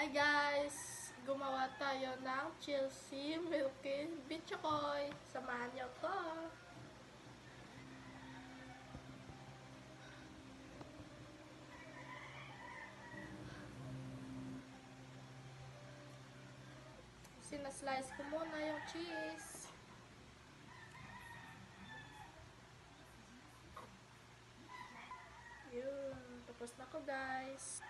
Hi guys! Gumawa tayo ng Chelsea Milky Bitchokoy. Samahan niyo ko. Sinaslice ko muna yung cheese. Yun. Tapos na ko guys.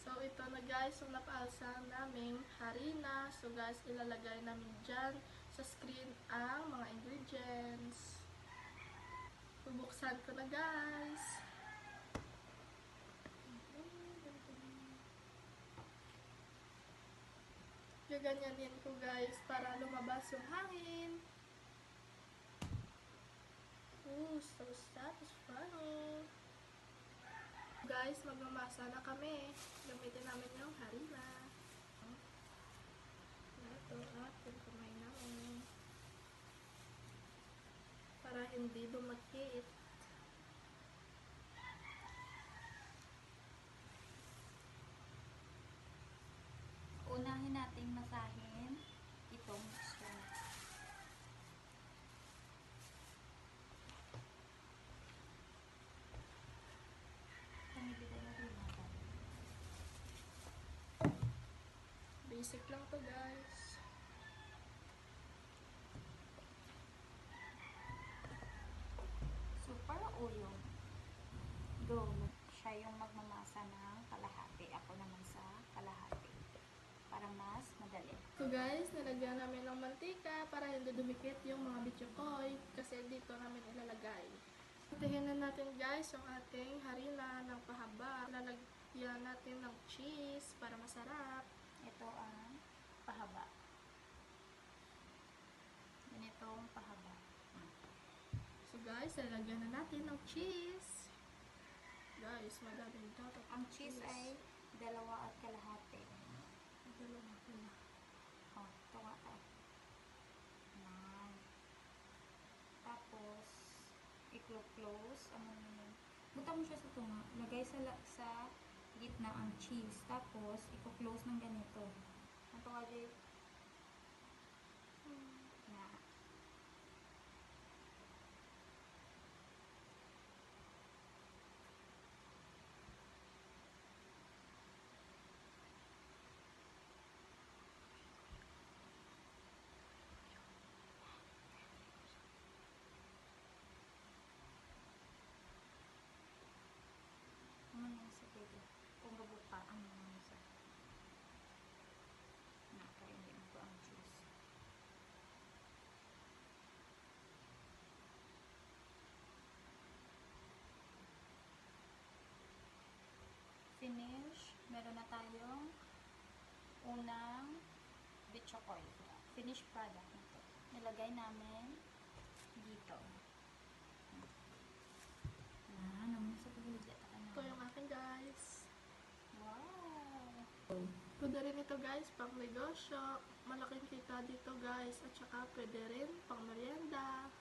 So, ito na guys, yung napaalsa naming harina. So guys, ilalagay namin dyan sa screen ang mga ingredients. Bubuksan ko na guys. Gaganyanin ko guys para lumabas yung hangin. So satisfying. Guys, magmamasa na kami. Gamitin namin yung harina. Ito at yung kamay namin. Para hindi dumakit. Unahin nating masahin itong mixture. Basic lang to guys. So, para ulo, go. Siya yung magmamasa ng kalahati. Ako naman sa kalahati. Para mas madali. So guys, nilagyan namin ng mantika para hindi dumikit yung mga bitchokoy kasi dito namin ilalagay. Tihin na natin guys yung ating harina ng pahaba. Lalagyan natin ng cheese para masarap. Ito ang pahaba. Ganitong pahaba. So guys, lalagyan na natin ng cheese. Guys, madaming dapat. Ang cheese ay 2 at kalahati. Dalawa ko na. Oh, ito nga eh. Tapos, i-close. Ano yun? Buta mo siya sa tunga. Lagay sa gitna ang cheese. Tapos, i-close ng ganito. Ito nga, Jay. Na. Ano sa pwede? Kung gabuka ang mga sa nakainin ko ang cheese. Finish. Meron na tayong unang bitchokoy. Finished product nito. Nilagay namin dito. Naman sa pagulidya. Ito yung akin guys. Wow! Pwede rin ito guys pang negosyo. Malaking kita dito guys. At saka pwede rin pang merienda.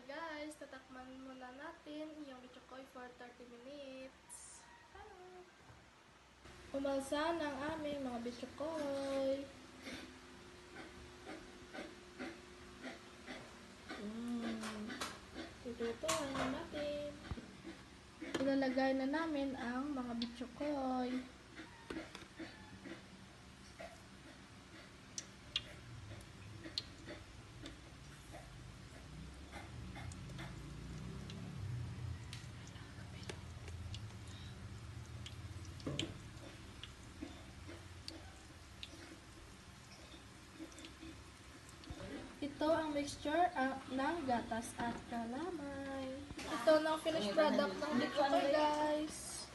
guys, tatakman muna natin yung bichokoy for 30 minutes. Umalsa ng aming mga bichokoy. Tututuan na natin. Ilalagay na namin ang mga bichokoy. Ito ang mixture ng gatas at kalamay. Ito na ang finished product ng bichokoy, guys.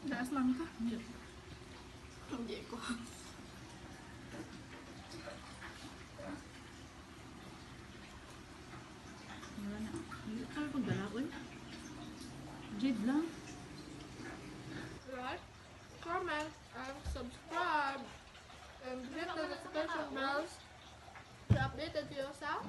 Daas lang ka? Hindi ko. Wala na. Hindi ka pagdala ko eh. Jade lang. Like, comment, and subscribe. And hit the notification bells to update you sa